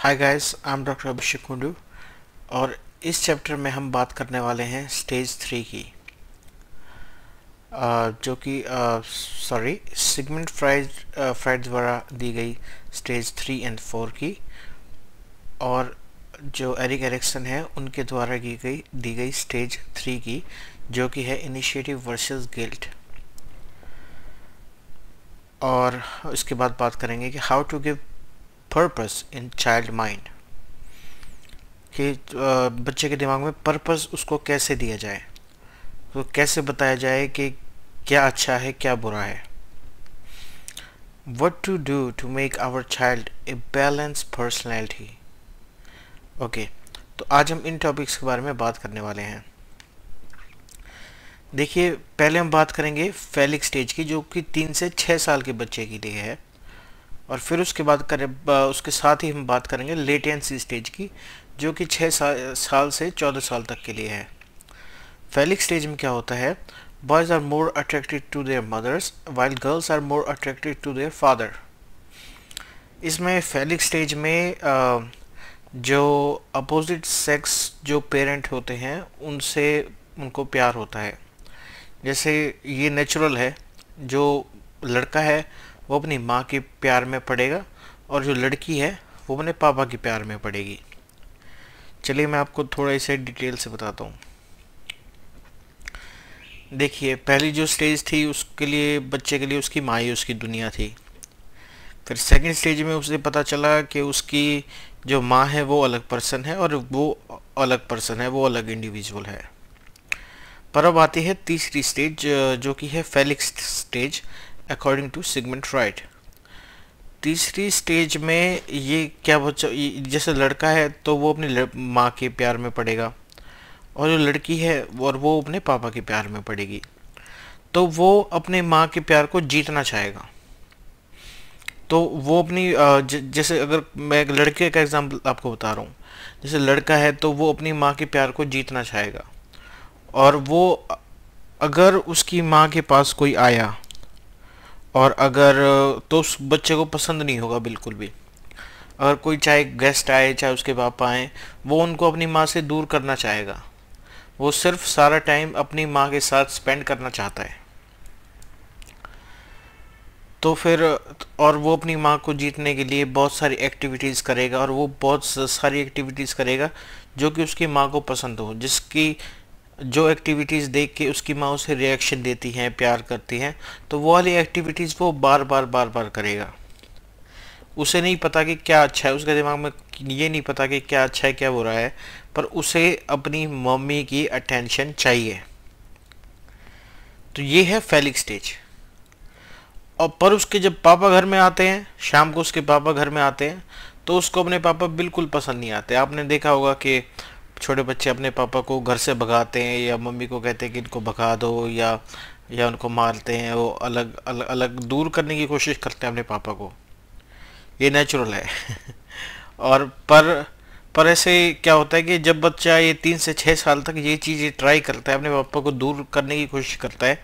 Hi guys, I am doctor Abhishek Kundu और इस chapter में हम बात करने वाले हैं स्टेज 3 की, जो कि सिगमंड फ्राइड द्वारा दी गई स्टेज 3 एंड 4 की, और जो एरिक एरिक्सन है उनके द्वारा दी गई स्टेज 3 की, जो कि है इनिशिएटिव वर्सेस गिल्ट। और इसके बाद बात करेंगे कि how to give purpose in child mind, कि बच्चे के दिमाग में पर्पस उसको कैसे दिया जाए, तो कैसे बताया जाए कि क्या अच्छा है क्या बुरा है। What to do to make our child a balanced personality। Okay, तो आज हम इन टॉपिक्स के बारे में बात करने वाले हैं। देखिए, पहले हम बात करेंगे फेलिक स्टेज की, जो कि 3 से 6 साल के बच्चे के लिए है, और फिर उसके बाद उसके साथ ही हम बात करेंगे लेटेंसी स्टेज की, जो कि 6 साल से 14 साल तक के लिए है। फेलिक स्टेज में क्या होता है? Boys are more attracted to their mothers while girls are more attracted to their father. इसमें फेलिक स्टेज में जो अपोजिट सेक्स जो पेरेंट होते हैं उनसे उनको प्यार होता है। जैसे ये नेचुरल है, जो लड़का है वो अपनी माँ के प्यार में पड़ेगा और जो लड़की है वो अपने पापा के प्यार में पड़ेगी। चलिए मैं आपको थोड़ा इसे डिटेल से बताता हूँ। देखिए, पहली जो स्टेज थी उसके लिए, बच्चे के लिए, उसकी माँ ही उसकी दुनिया थी। फिर सेकंड स्टेज में उसे पता चला कि उसकी जो माँ है वो अलग पर्सन है और वो अलग पर्सन है, वो अलग इंडिविजुअल है। पर अब आती है तीसरी स्टेज, जो कि है phallic stage according to Sigmund Freud. तीसरी स्टेज में ये क्या बच्चा, जैसे लड़का है तो वो अपनी माँ के प्यार में पड़ेगा, और जो लड़की है और वो अपने पापा के प्यार में पड़ेगी। तो वो अपने माँ के प्यार को जीतना चाहेगा। तो वो अपनी जैसे अगर मैं एक लड़के का एग्जांपल आपको बता रहा हूँ, जैसे लड़का है तो वो अपनी माँ के प्यार को जीतना चाहेगा, और वो अगर उसकी माँ के पास कोई आया और अगर तो उस बच्चे को पसंद नहीं होगा बिल्कुल भी। अगर कोई चाहे गेस्ट आए चाहे उसके पापा आए, वो उनको अपनी माँ से दूर करना चाहेगा। वो सिर्फ सारा टाइम अपनी माँ के साथ स्पेंड करना चाहता है। तो फिर और वो अपनी माँ को जीतने के लिए बहुत सारी एक्टिविटीज़ करेगा, और वो बहुत सारी एक्टिविटीज़ करेगा जो कि उसकी माँ को पसंद हो, जिसकी जो एक्टिविटीज़ देख के उसकी माँ उसे रिएक्शन देती हैं, प्यार करती हैं, तो वो वाली एक्टिविटीज़ वो बार बार करेगा। उसे नहीं पता कि क्या अच्छा है, उसके दिमाग में ये नहीं पता कि क्या अच्छा है क्या बुरा है, पर उसे अपनी मम्मी की अटेंशन चाहिए। तो ये है फेलिक स्टेज। और पर उसके जब पापा घर में आते हैं, शाम को उसके पापा घर में आते हैं, तो उसको अपने पापा बिल्कुल पसंद नहीं आते। आपने देखा होगा कि छोटे बच्चे अपने पापा को घर से भगाते हैं, या मम्मी को कहते हैं कि इनको भगा दो, या उनको मारते हैं। वो अलग दूर करने की कोशिश करते हैं अपने पापा को। ये नेचुरल है। और पर ऐसे क्या होता है कि जब बच्चा ये 3 से 6 साल तक ये चीज़ें ट्राई करता है, अपने पापा को दूर करने की कोशिश करता है,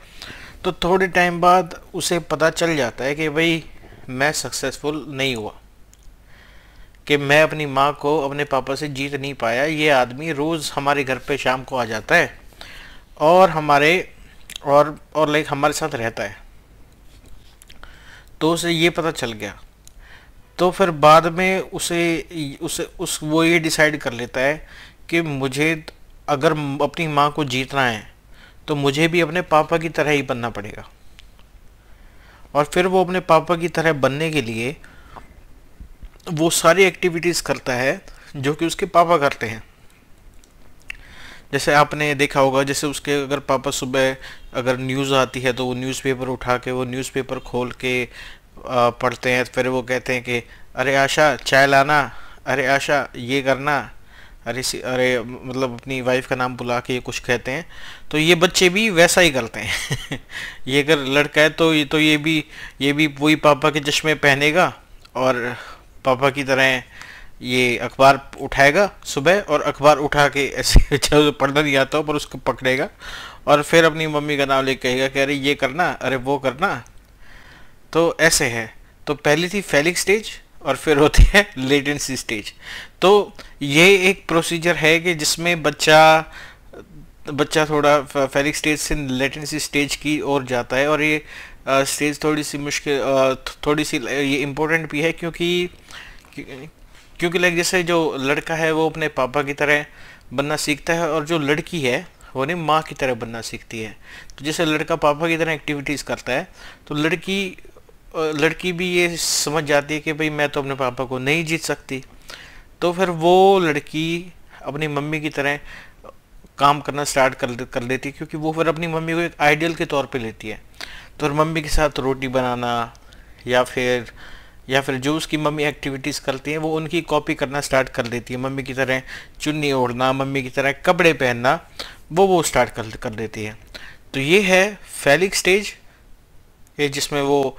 तो थोड़े टाइम बाद उसे पता चल जाता है कि भाई मैं सक्सेसफुल नहीं हुआ, कि मैं अपनी माँ को अपने पापा से जीत नहीं पाया। ये आदमी रोज़ हमारे घर पे शाम को आ जाता है और लाइक हमारे साथ रहता है। तो उसे ये पता चल गया। तो फिर बाद में वो ये डिसाइड कर लेता है कि मुझे अगर अपनी माँ को जीतना है तो मुझे भी अपने पापा की तरह ही बनना पड़ेगा। और फिर वो अपने पापा की तरह बनने के लिए वो सारी एक्टिविटीज़ करता है जो कि उसके पापा करते हैं। जैसे आपने देखा होगा, जैसे उसके अगर पापा सुबह अगर न्यूज़ आती है तो वो न्यूज़पेपर उठा के, वो न्यूज़पेपर खोल के पढ़ते हैं। फिर वो कहते हैं कि अरे आशा चाय लाना, अरे आशा ये करना, अरे मतलब अपनी वाइफ का नाम बुला के ये कुछ कहते हैं। तो ये बच्चे भी वैसा ही करते हैं। ये अगर लड़का है तो ये भी वही पापा के चश्मे पहनेगा, और पापा की तरह ये अखबार उठाएगा सुबह, और अखबार उठा के ऐसे पढ़ना नहीं आता हो पर उसको पकड़ेगा, और फिर अपनी मम्मी का नाम लेके कहेगा कि अरे ये करना, अरे वो करना। तो ऐसे है। तो पहली थी फेलिक स्टेज, और फिर होती है लेटेंसी स्टेज। तो ये एक प्रोसीजर है कि जिसमें बच्चा बच्चा थोड़ा फेलिक स्टेज से लेटेंसी स्टेज की ओर जाता है। और ये स्टेज थोड़ी सी मुश्किल, थोड़ी सी ये इम्पोर्टेंट भी है, क्योंकि लाइक जैसे जो लड़का है वो अपने पापा की तरह बनना सीखता है, और जो लड़की है वो नहीं माँ की तरह बनना सीखती है। तो जैसे लड़का पापा की तरह एक्टिविटीज़ करता है, तो लड़की भी ये समझ जाती है कि भाई मैं तो अपने पापा को नहीं जीत सकती। तो फिर वो लड़की अपनी मम्मी की तरह काम करना स्टार्ट कर देती है, क्योंकि वो फिर अपनी मम्मी को एक आइडियल के तौर पे लेती है। तो फिर मम्मी के साथ रोटी बनाना, या फिर जो उसकी मम्मी एक्टिविटीज़ करती हैं वो उनकी कॉपी करना स्टार्ट कर देती है। मम्मी की तरह चुन्नी ओढ़ना, मम्मी की तरह कपड़े पहनना, वो स्टार्ट कर देती है। तो ये है फेलिक स्टेज, ये जिसमें वो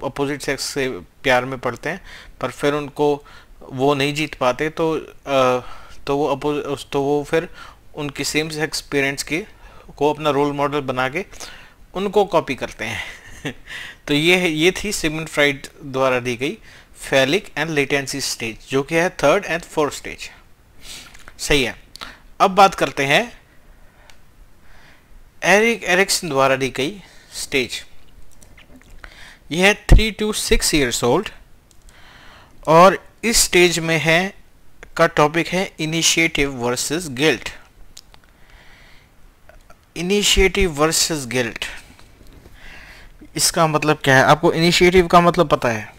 अपोजिट सेक्स से प्यार में पड़ते हैं, पर फिर उनको वो नहीं जीत पाते। तो वो फिर उनके सेम सेक्स पेरेंट्स को अपना रोल मॉडल बना के उनको कॉपी करते हैं। तो ये थी सिगमंड फ्राइड द्वारा दी गई फेलिक एंड लेटेंसी स्टेज, जो कि है थर्ड एंड फोर्थ स्टेज। सही है। अब बात करते हैं एरिक एरिक्सन द्वारा दी गई स्टेज। यह है 3 to 6 years ओल्ड, और इस स्टेज में का टॉपिक है initiative versus guilt. Initiative versus guilt, इसका मतलब क्या है? आपको इनिशिएटिव का मतलब पता है?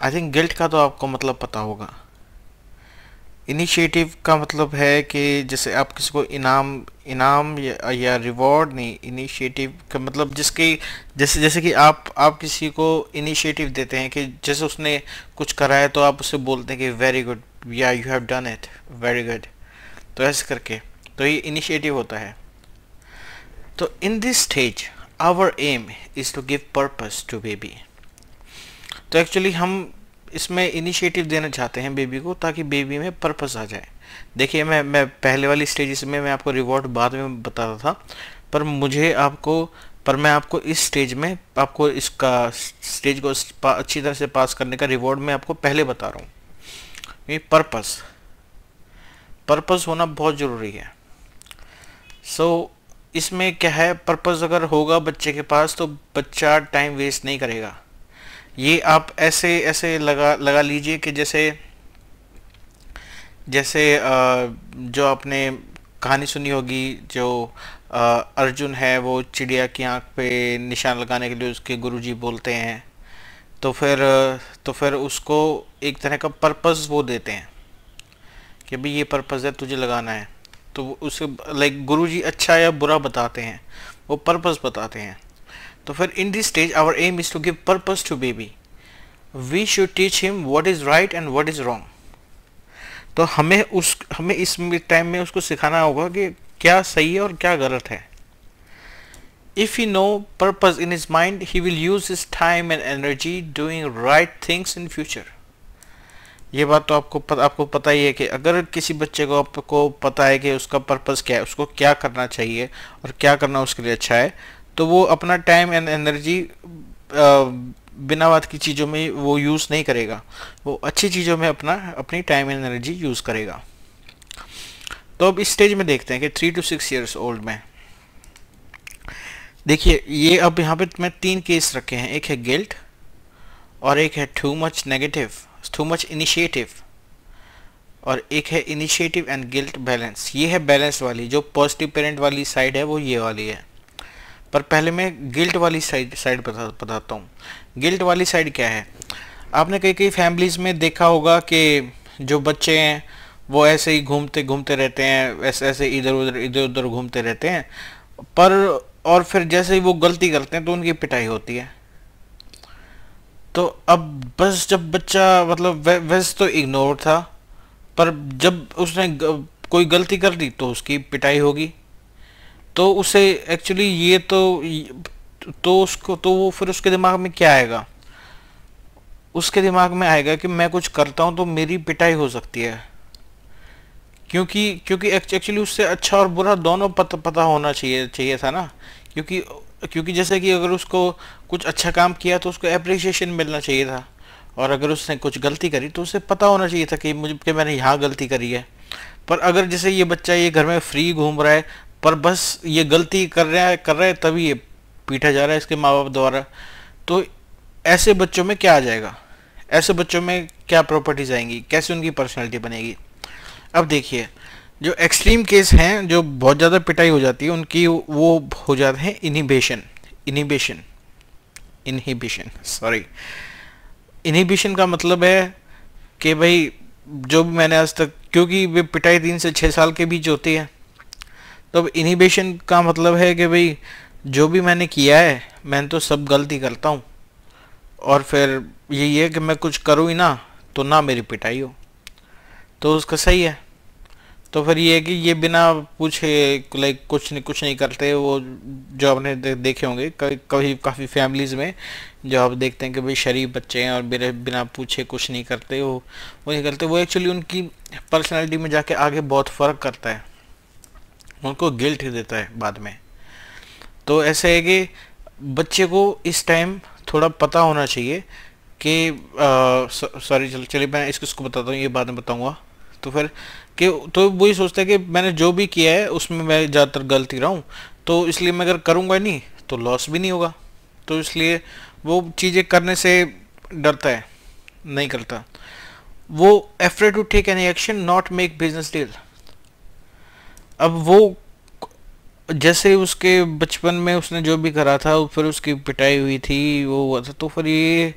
आई थिंक गिल्ट का तो आपको मतलब पता होगा। इनिशिएटिव का मतलब है कि जैसे आप किसी को इनाम या रिवॉर्ड नहीं, इनिशिएटिव का मतलब जैसे कि आप किसी को इनिशिएटिव देते हैं कि जैसे उसने कुछ करा है तो आप उससे बोलते हैं कि वेरी गुड, या you have done it, very good, तो ऐसे करके, तो ये इनिशिएटिव होता है। तो in this stage our aim is to give purpose to baby. तो एक्चुअली हम इसमें इनिशिएटिव देना चाहते हैं बेबी को, ताकि बेबी में पर्पस आ जाए। देखिए, मैं पहले वाली स्टेजेस में मैं आपको रिवॉर्ड बाद में बता रहा था, पर मैं आपको इस स्टेज में आपको इसका स्टेज को अच्छी तरह से पास करने का रिवॉर्ड मैं आपको पहले बता रहा हूँ। ये पर्पस होना बहुत ज़रूरी है। इसमें क्या है, पर्पस अगर होगा बच्चे के पास तो बच्चा टाइम वेस्ट नहीं करेगा। ये आप ऐसे लगा लीजिए कि जैसे जो आपने कहानी सुनी होगी, जो अर्जुन है वो चिड़िया की आंख पे निशान लगाने के लिए उसके गुरुजी बोलते हैं, तो फिर उसको एक तरह का पर्पस वो देते हैं कि भाई ये पर्पस है, तुझे लगाना है। तो उसे लाइक गुरुजी अच्छा या बुरा बताते हैं, वो पर्पस बताते हैं। तो फिर in this stage our aim is to give purpose to baby. We should teach him what is right and what is wrong. तो हमें इस टाइम में उसको सिखाना होगा कि क्या सही है और क्या गलत है। If he know purpose in his mind, he will use his time and energy doing right things in future. ये बात तो आपको पता ही है कि अगर किसी बच्चे को आपको पता है कि उसका पर्पस क्या है, उसको क्या करना चाहिए और क्या करना उसके लिए अच्छा है, तो वो अपना टाइम एंड एनर्जी बिना बात की चीज़ों में वो यूज़ नहीं करेगा, वो अच्छी चीज़ों में अपनी टाइम एंड एनर्जी यूज़ करेगा। तो अब इस स्टेज में देखते हैं कि 3 to 6 years ओल्ड में देखिए, ये अब यहाँ पे मैं 3 केस रखे हैं। एक है गिल्ट, और एक है टू मच इनिशिएटिव, और एक है इनिशिएटिव एंड गिल्ट बैलेंस। ये है बैलेंस वाली, जो पॉजिटिव पेरेंट वाली साइड है वो ये वाली है। पर पहले मैं गिल्ट वाली साइड बताता हूँ। गिल्ट वाली साइड क्या है? आपने कई फैमिलीज़ में देखा होगा कि जो बच्चे हैं वो ऐसे ही घूमते रहते हैं, ऐसे इधर उधर घूमते रहते हैं, और फिर जैसे ही वो गलती करते हैं तो उनकी पिटाई होती है। तो अब बस जब बच्चा मतलब वैसे तो इग्नोर था, पर जब उसने कोई गलती कर दी तो उसकी पिटाई होगी। तो उसे एक्चुअली ये तो वो फिर उसके दिमाग में क्या आएगा? उसके दिमाग में आएगा कि मैं कुछ करता हूँ तो मेरी पिटाई हो सकती है, क्योंकि एक्चुअली उससे अच्छा और बुरा दोनों पता होना चाहिए था ना। क्योंकि क्योंकि जैसे कि अगर उसको कुछ अच्छा काम किया तो उसको अप्रिसिएशन मिलना चाहिए था, और अगर उसने कुछ गलती करी तो उसे पता होना चाहिए था कि मुझे कि मैंने यहाँ गलती करी है। पर अगर जैसे ये बच्चा ये घर में फ्री घूम रहा है, पर बस ये गलती कर रहा है तभी ये पीटा जा रहा है इसके माँ बाप द्वारा, तो ऐसे बच्चों में क्या आ जाएगा, ऐसे बच्चों में क्या प्रॉपर्टीज आएंगी, कैसे उनकी पर्सनैलिटी बनेगी। अब देखिए, जो एक्सट्रीम केस हैं, जो बहुत ज़्यादा पिटाई हो जाती है उनकी, वो हो जाते हैं inhibition. Inhibition inhibition sorry inhibition का मतलब है कि भाई, जो भी मैंने आज तक, क्योंकि वे पिटाई 3 से 6 साल के बीच होती है, तो अब इनहिबिशन का मतलब है कि भाई जो भी मैंने किया है मैं तो सब गलती करता हूँ, और फिर यही है कि मैं कुछ करूँ ही ना तो ना मेरी पिटाई हो, तो उसका सही है। तो फिर ये है कि ये बिना पूछे लाइक कुछ नहीं करते वो, जो आपने देखे होंगे कभी काफ़ी फैमिलीज़ में, जो आप देखते हैं कि भाई शरीफ बच्चे हैं और मेरे बिना पूछे कुछ नहीं करते, वो नहीं करते, वो एक्चुअली उनकी पर्सनालिटी में जाके आगे बहुत फ़र्क करता है, उनको गिल्ट देता है बाद में। तो ऐसे है कि बच्चे को इस टाइम थोड़ा पता होना चाहिए कि सॉरी चलिए मैं इसको बताता हूँ, ये बाद में बताऊँगा। तो फिर कि तो वही सोचता है कि मैंने जो भी किया है उसमें मैं ज़्यादातर गलती रहा हूँ, तो इसलिए मैं अगर करूँगा नहीं तो लॉस भी नहीं होगा, तो इसलिए वो चीज़ें करने से डरता है, नहीं करता। वो afraid to take any action not make business deal. अब वो जैसे उसके बचपन में उसने जो भी करा था, फिर उसकी पिटाई हुई थी, वो हुआ था, तो फिर ये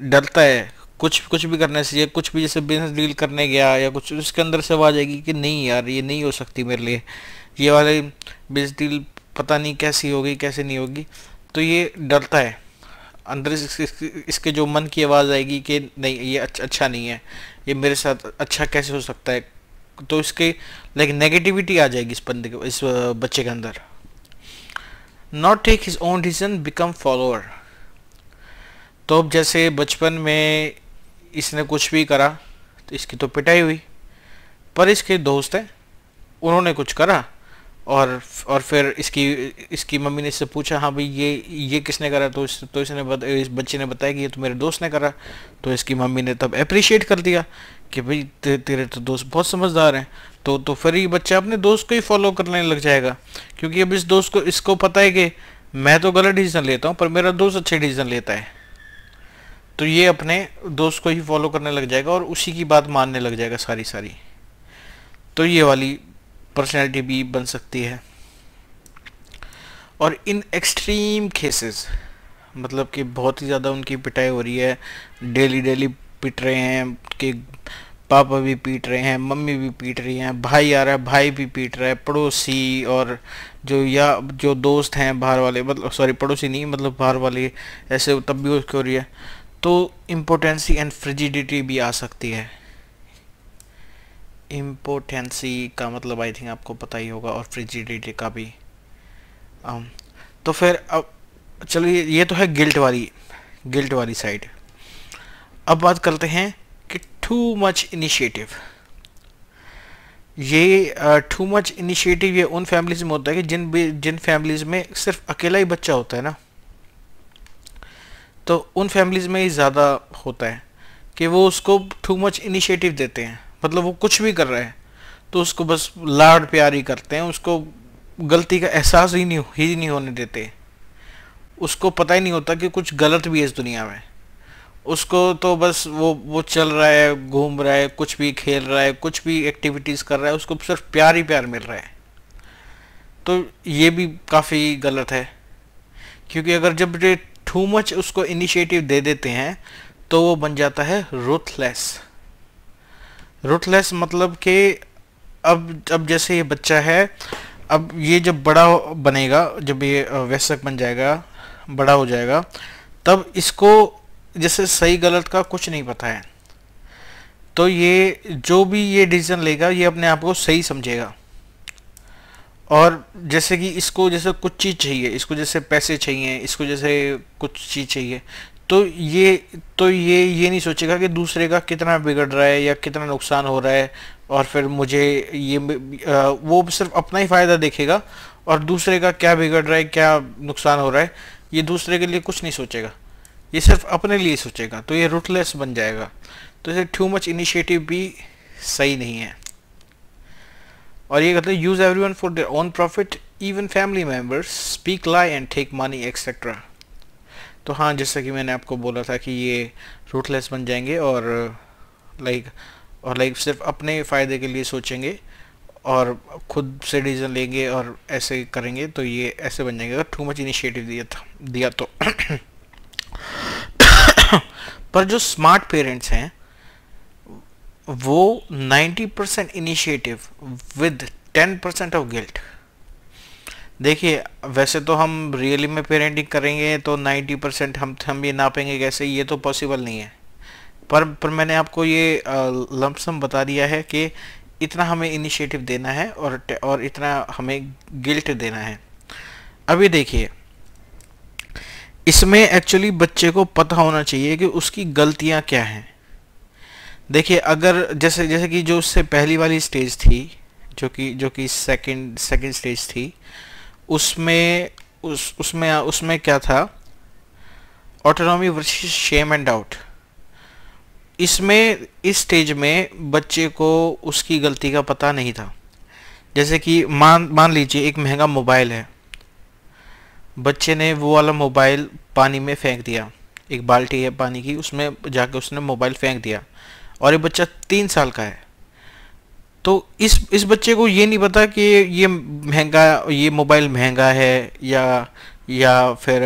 डरता है कुछ कुछ भी करने से, या कुछ भी जैसे बिजनेस डील करने गया या कुछ, उसके अंदर से आवाज आएगी कि नहीं यार ये नहीं हो सकती मेरे लिए, ये वाले बिजनेस डील पता नहीं कैसी होगी कैसे नहीं होगी, तो ये डरता है अंदर से। इसके जो मन की आवाज़ आएगी कि नहीं ये अच्छा नहीं है, ये मेरे साथ अच्छा कैसे हो सकता है, तो इसके लाइक नेगेटिविटी आ जाएगी इस बंदे के, इस बच्चे के अंदर। Not take his own decision become follower. तो अब जैसे बचपन में इसने कुछ भी करा तो इसकी तो पिटाई हुई, पर इसके दोस्त हैं उन्होंने कुछ करा, और फिर इसकी इसकी मम्मी ने इससे पूछा हाँ भाई ये किसने करा, तो इस बच्चे ने बताया कि ये तो मेरे दोस्त ने करा। तो इसकी मम्मी ने तब अप्रिशिएट कर दिया कि भाई तेरे तो दोस्त बहुत समझदार हैं, तो फिर ये बच्चा अपने दोस्त को ही फॉलो करने लग जाएगा, क्योंकि अब इस दोस्त को इसको पता है कि मैं तो गलत डिसीजन लेता हूँ पर मेरा दोस्त अच्छे डिसीजन लेता है, तो ये अपने दोस्त को ही फॉलो करने लग जाएगा और उसी की बात मानने लग जाएगा सारी। तो ये वाली पर्सनैलिटी भी बन सकती है। और इन एक्सट्रीम केसेस, मतलब कि बहुत ही ज़्यादा उनकी पिटाई हो रही है, डेली पिट रहे हैं कि पापा भी पीट रहे हैं, मम्मी भी पीट रही हैं, भाई आ रहा है भाई भी पीट रहा है, पड़ोसी और जो दोस्त हैं बाहर वाले, मतलब सॉरी पड़ोसी नहीं मतलब बाहर वाले, ऐसे तब भी उसकी हो रही है, तो इम्पोर्टेंसी एंड फ्रिजिडिटी भी आ सकती है। इम्पोर्टेंसी का मतलब आई थिंक आपको पता ही होगा, और फ्रिजिडिटी का भी। तो फिर अब चलिए, ये तो है गिल्ट वाली साइड। अब बात करते हैं कि टू मच इनिशिएटिव। ये टू मच इनिशिएटिव ये उन फैमिलीज में होता है कि जिन फैमिलीज में सिर्फ अकेला ही बच्चा होता है ना, तो उन फैमिलीज में ही ज़्यादा होता है कि वो उसको टू मच इनिशिएटिव देते हैं, मतलब वो कुछ भी कर रहा है तो उसको बस लाड प्यार ही करते हैं, उसको गलती का एहसास ही नहीं होने देते, उसको पता ही नहीं होता कि कुछ गलत भी है इस दुनिया में, उसको तो बस वो चल रहा है, घूम रहा है, कुछ भी खेल रहा है, कुछ भी एक्टिविटीज़ कर रहा है, उसको सिर्फ प्यार ही प्यार मिल रहा है। तो ये भी काफ़ी गलत है, क्योंकि अगर जब ये टू मच उसको इनिशिएटिव दे देते हैं तो वो बन जाता है रूथलेस मतलब कि अब जैसे ये बच्चा है, अब ये जब बड़ा बनेगा, जब ये वयस्क बन जाएगा, बड़ा हो जाएगा, तब इसको जैसे सही गलत का कुछ नहीं पता है, तो ये जो भी ये डिसीजन लेगा ये अपने आप को सही समझेगा। और जैसे कि इसको जैसे कुछ चीज़ चाहिए, इसको जैसे पैसे चाहिए, इसको जैसे कुछ चीज़ चाहिए, तो ये नहीं सोचेगा कि दूसरे का कितना बिगड़ रहा है या कितना नुकसान हो रहा है, और फिर मुझे वो सिर्फ अपना ही फ़ायदा देखेगा और दूसरे का क्या बिगड़ रहा है, क्या नुकसान हो रहा है, ये दूसरे के लिए कुछ नहीं सोचेगा, ये सिर्फ अपने लिए सोचेगा, तो ये रूथलेस बन जाएगा। तो इसे टू मच इनिशिएटिव भी सही नहीं है। और ये कहते हैं use everyone for their own profit, even family members, speak lie and take money etcetera. तो हाँ, जैसा कि मैंने आपको बोला था कि ये रूथलेस बन जाएंगे और लाइक सिर्फ अपने फ़ायदे के लिए सोचेंगे और खुद से डिसीजन लेंगे और ऐसे करेंगे, तो ये ऐसे बन जाएंगे अगर टू मच इनिशिएटिव दिया तो। पर जो स्मार्ट पेरेंट्स हैं वो 90% इनिशिएटिव विद 10% ऑफ गिल्ट। देखिए, वैसे तो हम रियली में पेरेंटिंग करेंगे तो 90% हम ये नापेंगे कैसे, ये तो पॉसिबल नहीं है। पर मैंने आपको ये लमसम बता दिया है कि इतना हमें इनिशिएटिव देना है और इतना हमें गिल्ट देना है। अभी देखिए, इसमें एक्चुअली बच्चे को पता होना चाहिए कि उसकी गलतियां क्या हैं। देखिए, अगर जैसे कि जो उससे पहली वाली स्टेज थी, जो कि सेकंड स्टेज थी, उसमें क्या था, autonomy versus shame and doubt. इसमें इस स्टेज में बच्चे को उसकी गलती का पता नहीं था। जैसे कि मान लीजिए एक महंगा मोबाइल है, बच्चे ने वो वाला मोबाइल पानी में फेंक दिया, एक बाल्टी है पानी की, उसमें जाके उसने मोबाइल फेंक दिया, और ये बच्चा 3 साल का है। तो इस बच्चे को ये नहीं पता कि ये मोबाइल महंगा है या फिर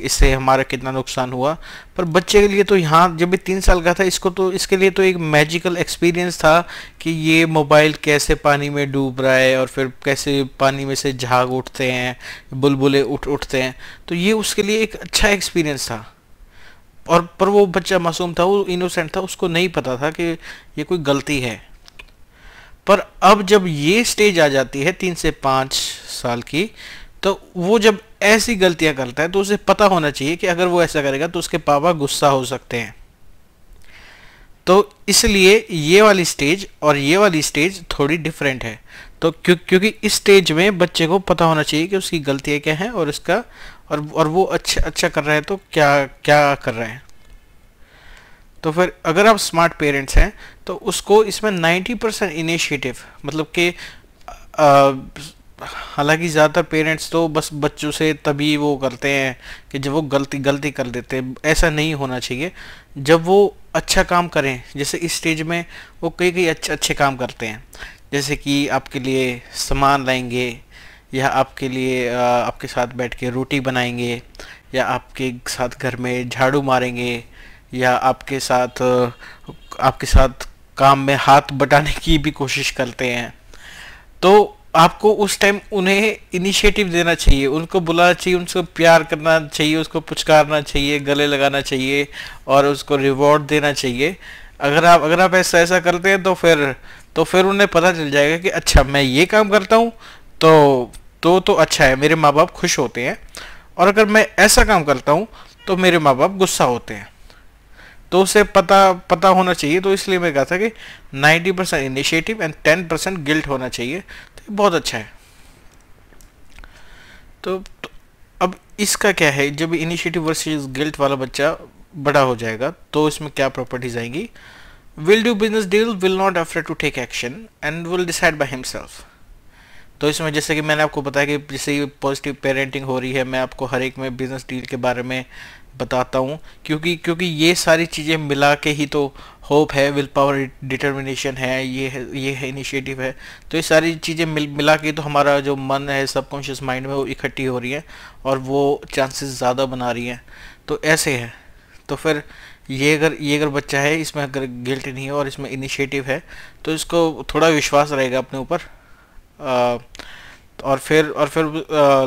इससे हमारा कितना नुकसान हुआ। पर बच्चे के लिए तो यहाँ जब ये 3 साल का था, इसके लिए तो एक मैजिकल एक्सपीरियंस था कि ये मोबाइल कैसे पानी में डूब रहा है और फिर कैसे पानी में से झाग उठते हैं, बुलबुले उठते हैं। तो ये उसके लिए एक अच्छा एक्सपीरियंस था। पर वो बच्चा मासूम था, वो इनोसेंट था, उसको नहीं पता था कि ये कोई गलती है। पर अब जब ये स्टेज आ जाती है 3 से 5 साल की, तो वो जब ऐसी गलतियां करता है तो उसे पता होना चाहिए कि अगर वो ऐसा करेगा तो उसके पापा गुस्सा हो सकते हैं। तो इसलिए ये वाली स्टेज और ये वाली स्टेज थोड़ी डिफरेंट है। तो क्योंकि इस स्टेज में बच्चे को पता होना चाहिए कि उसकी गलतियां क्या हैं और इसका और वो अच्छा कर रहा है तो क्या क्या कर रहे हैं। तो फिर अगर आप स्मार्ट पेरेंट्स हैं तो उसको इसमें 90% इनिशिएटिव, मतलब कि हालांकि ज़्यादातर पेरेंट्स तो बस बच्चों से तभी वो करते हैं कि जब वो गलती कर देते हैं। ऐसा नहीं होना चाहिए। जब वो अच्छा काम करें, जैसे इस स्टेज में वो कई अच्छे काम करते हैं, जैसे कि आपके लिए सामान लाएंगे, या आपके लिए आपके साथ बैठ के रोटी बनाएंगे, या आपके साथ घर में झाड़ू मारेंगे, या आपके साथ काम में हाथ बटाने की भी कोशिश करते हैं। तो आपको उस टाइम उन्हें इनिशिएटिव देना चाहिए, उनको बुलाना चाहिए, उनको प्यार करना चाहिए, उसको पुचकारना चाहिए, गले लगाना चाहिए और उसको रिवॉर्ड देना चाहिए। अगर आप ऐसा करते हैं तो फिर उन्हें पता चल जाएगा कि अच्छा, मैं ये काम करता हूँ तो अच्छा है, मेरे माँ बाप खुश होते हैं, और अगर मैं ऐसा काम करता हूँ तो मेरे माँ बाप गुस्सा होते हैं। तो उसे पता होना चाहिए। तो इसलिए मैं कहा था कि 90% इनिशिएटिव एंड 10% गिल्ट होना चाहिए, तो ये बहुत अच्छा है। तो अब इसका क्या है, जब इनिशिएटिव वर्सेस गिल्ट वाला बच्चा बड़ा हो जाएगा तो इसमें क्या प्रॉपर्टीज आएंगी। Will do business deal, will not afraid to take action and will decide by himself. तो इसमें जैसे कि मैंने आपको बताया कि जैसे पॉजिटिव पेरेंटिंग हो रही है, मैं आपको हर एक में बिजनेस डील के बारे में बताता हूँ, क्योंकि ये सारी चीज़ें मिला के ही तो होप है, विल पावर, डिटर्मिनेशन है, ये है इनिशिएटिव है। तो ये सारी चीज़ें मिला के तो हमारा जो मन है, सबकॉन्शियस माइंड में, वो इकट्ठी हो रही है और वो चांसेस ज़्यादा बना रही हैं। तो ऐसे है। तो फिर ये अगर बच्चा है, इसमें अगर गिल्ट नहीं है और इसमें इनिशिएटिव है, तो इसको थोड़ा विश्वास रहेगा अपने ऊपर। और फिर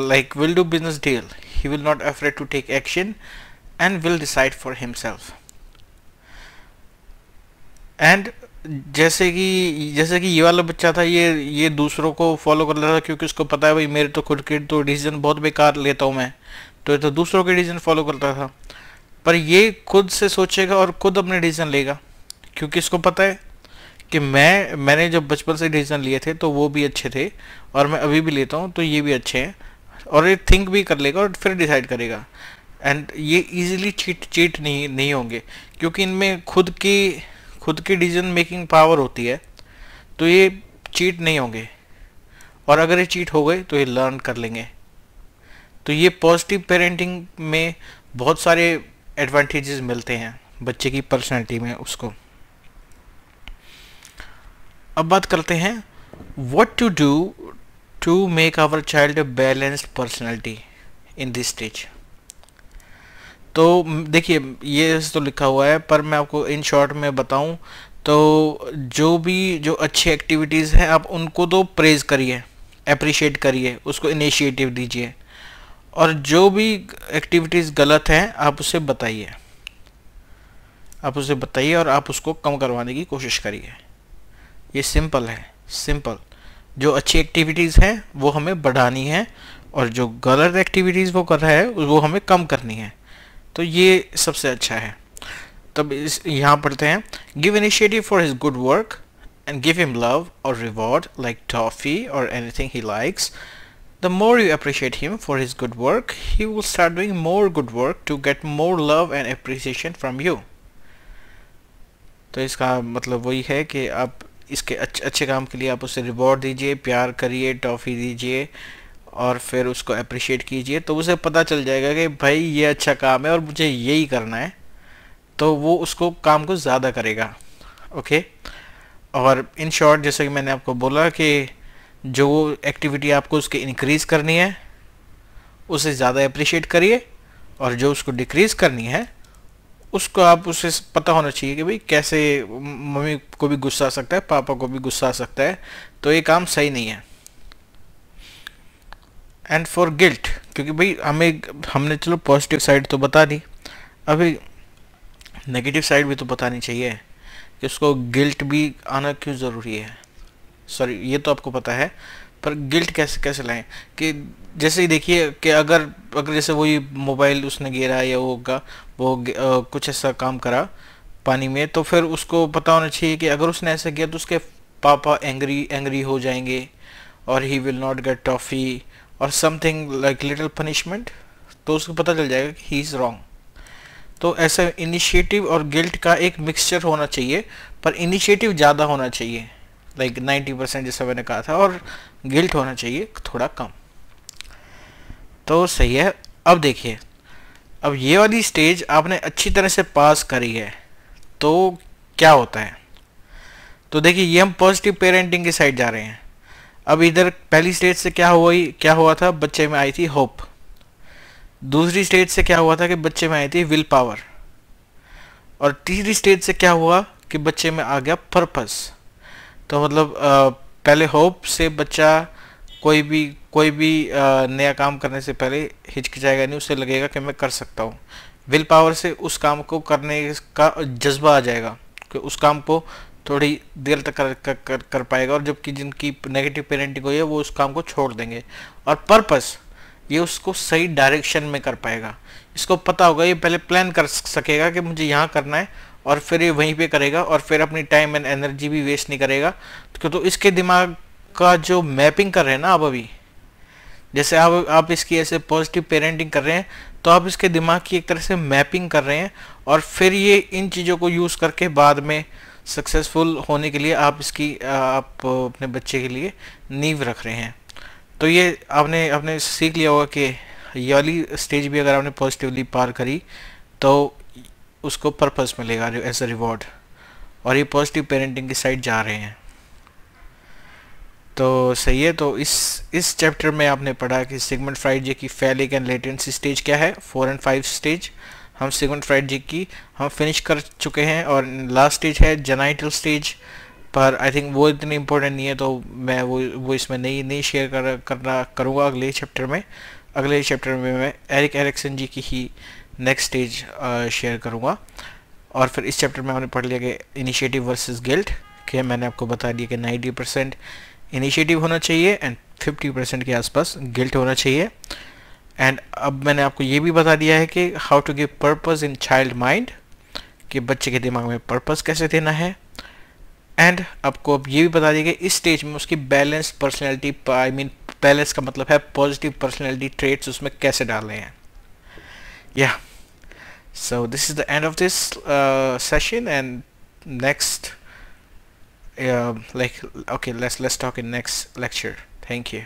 like will do business deal, he will not afraid to take action and will decide for himself। and जैसे कि ये वाला बच्चा था, ये दूसरों को फॉलो कर रहा था, क्योंकि उसको पता है भाई मेरे तो खुद के तो डिसीजन बहुत बेकार लेता हूँ मैं, तो ये तो दूसरों के डिसीजन फॉलो करता था। पर ये खुद से सोचेगा और खुद अपने डिसीजन लेगा, क्योंकि इसको पता है कि मैंने जब बचपन से डिसीजन लिए थे तो वो भी अच्छे थे, और मैं अभी भी लेता हूँ तो ये भी अच्छे हैं, और ये थिंक भी कर लेगा और फिर डिसाइड करेगा। एंड ये इजीली चीट नहीं होंगे, क्योंकि इनमें खुद की डिसीजन मेकिंग पावर होती है, तो ये चीट नहीं होंगे, और अगर ये चीट हो गए तो ये लर्न कर लेंगे। तो ये पॉजिटिव पेरेंटिंग में बहुत सारे एडवांटेजेस मिलते हैं बच्चे की पर्सनैलिटी में उसको। अब बात करते हैं what to do to make our child a balanced personality in this stage. तो देखिए, ये तो लिखा हुआ है, पर मैं आपको इन शॉर्ट में बताऊं तो जो अच्छी एक्टिविटीज़ हैं आप उनको तो प्रेज करिए, अप्रिशिएट करिए, उसको इनिशिएटिव दीजिए, और जो भी एक्टिविटीज़ गलत हैं आप उसे बताइए और आप उसको कम करवाने की कोशिश करिए। ये सिंपल है, सिंपल। जो अच्छी एक्टिविटीज़ हैं वो हमें बढ़ानी है, और जो गलत एक्टिविटीज़ वो कर रहा है वो हमें कम करनी है। तो ये सबसे अच्छा है। तब यहाँ पढ़ते हैं, give initiative for his good work and give him love और रिवॉर्ड लाइक टॉफ़ी और anything he likes. The more you appreciate him for his good work, he will start doing more good work to get more love and appreciation from you. तो इसका मतलब वही है कि आप इसके अच्छे काम के लिए आप उसे रिवॉर्ड दीजिए, प्यार करिए, टॉफ़ी दीजिए, और फिर उसको अप्रिशिएट कीजिए। तो उसे पता चल जाएगा कि भाई ये अच्छा काम है और मुझे यही करना है, तो वो उसको काम को ज़्यादा करेगा। ओके। और इन शॉर्ट, जैसे कि मैंने आपको बोला कि जो एक्टिविटी आपको उसके इंक्रीज़ करनी है उसे ज़्यादा अप्रिशिएट करिए, और जो उसको डिक्रीज़ करनी है उसको उसे पता होना चाहिए कि भाई कैसे मम्मी को भी गुस्सा आ सकता है, पापा को भी गुस्सा आ सकता है, तो ये काम सही नहीं है। एंड फॉर गिल्ट, क्योंकि भाई हमने चलो पॉजिटिव साइड तो बता दी, अभी नेगेटिव साइड भी तो बतानी चाहिए कि उसको गिल्ट भी आना क्यों ज़रूरी है। सॉरी, ये तो आपको पता है, पर गिल्ट कैसे लाएं कि जैसे ही देखिए कि अगर जैसे वही मोबाइल उसने गिरा या कुछ ऐसा काम करा पानी में, तो फिर उसको पता होना चाहिए कि अगर उसने ऐसा किया तो उसके पापा एंग्री हो जाएंगे, और ही विल नॉट गेट टॉफ़ी और समथिंग लाइक लिटिल पनिशमेंट, तो उसको पता चल जाएगा कि ही इज़ रॉन्ग। तो ऐसा इनिशिएटिव और गिल्ट का एक मिक्सचर होना चाहिए, पर इनिशिएटिव ज़्यादा होना चाहिए, लाइक 90% जैसा मैंने कहा था, और गिल्ट होना चाहिए थोड़ा कम। तो सही है। अब देखिए, अब ये वाली स्टेज आपने अच्छी तरह से पास करी है, तो क्या होता है। तो देखिए, ये हम पॉजिटिव पेरेंटिंग की साइड जा रहे हैं। अब इधर पहली स्टेज से क्या हुआ था, बच्चे में आई थी होप। दूसरी स्टेज से क्या हुआ था कि बच्चे में आई थी विल पावर, और तीसरी स्टेज से क्या हुआ कि बच्चे में आ गया पर्पस। तो मतलब पहले होप से बच्चा कोई भी नया काम करने से पहले हिचकिचाएगा नहीं, उसे लगेगा कि मैं कर सकता हूँ। विल पावर से उस काम को करने का जज्बा आ जाएगा कि उस काम को थोड़ी देर तक कर पाएगा, और जबकि जिनकी नेगेटिव पेरेंटिंग हुई है वो उस काम को छोड़ देंगे। और पर्पस, ये उसको सही डायरेक्शन में कर पाएगा, इसको पता होगा, ये पहले प्लान कर सकेगा कि मुझे यहाँ करना है, और फिर ये वहीं पे करेगा, और फिर अपनी टाइम एंड एनर्जी भी वेस्ट नहीं करेगा। तो इसके दिमाग का जो मैपिंग कर रहे हैं ना आप अभी, जैसे आप इसकी ऐसे पॉजिटिव पेरेंटिंग कर रहे हैं, तो आप इसके दिमाग की एक तरह से मैपिंग कर रहे हैं, और फिर ये इन चीज़ों को यूज़ करके बाद में सक्सेसफुल होने के लिए आप आप अपने बच्चे के लिए नींव रख रहे हैं। तो ये आपने सीख लिया होगा कि ये वाली स्टेज भी अगर आपने पॉजिटिवली पार करी तो उसको पर्पस मिलेगा एज अ रिवॉर्ड, और ये पॉजिटिव पेरेंटिंग की साइड जा रहे हैं। तो सही है। तो इस चैप्टर में आपने पढ़ा कि सिगमंड फ्राइड जी की फैलिक एंड लेटेंसी स्टेज क्या है, 4 और 5 स्टेज हम सिगमंड फ्राइड जी की हम फिनिश कर चुके हैं, और लास्ट स्टेज है जेनाइटल स्टेज, पर आई थिंक वो इतनी इम्पोर्टेंट नहीं है, तो मैं वो इसमें नहीं शेयर करूँगा अगले चैप्टर में मैं एरिक एरिक्सन जी की ही नेक्स्ट स्टेज शेयर करूँगा। और फिर इस चैप्टर में हमने पढ़ लिया कि इनिशिएटिव वर्सेस गिल्ट, कि मैंने आपको बता दिया कि 90% इनिशिएटिव होना चाहिए एंड 50% के आसपास गिल्ट होना चाहिए। एंड अब मैंने आपको ये भी बता दिया है कि how to give purpose in child mind, कि बच्चे के दिमाग में पर्पस कैसे देना है। एंड आपको अब ये भी बता दिया कि इस स्टेज में उसकी balance personality, I mean balance का मतलब है पॉजिटिव पर्सनैलिटी ट्रेट्स उसमें कैसे डालने हैं. या so this is the end of this session, and next like okay, let's talk in next lecture. Thank you.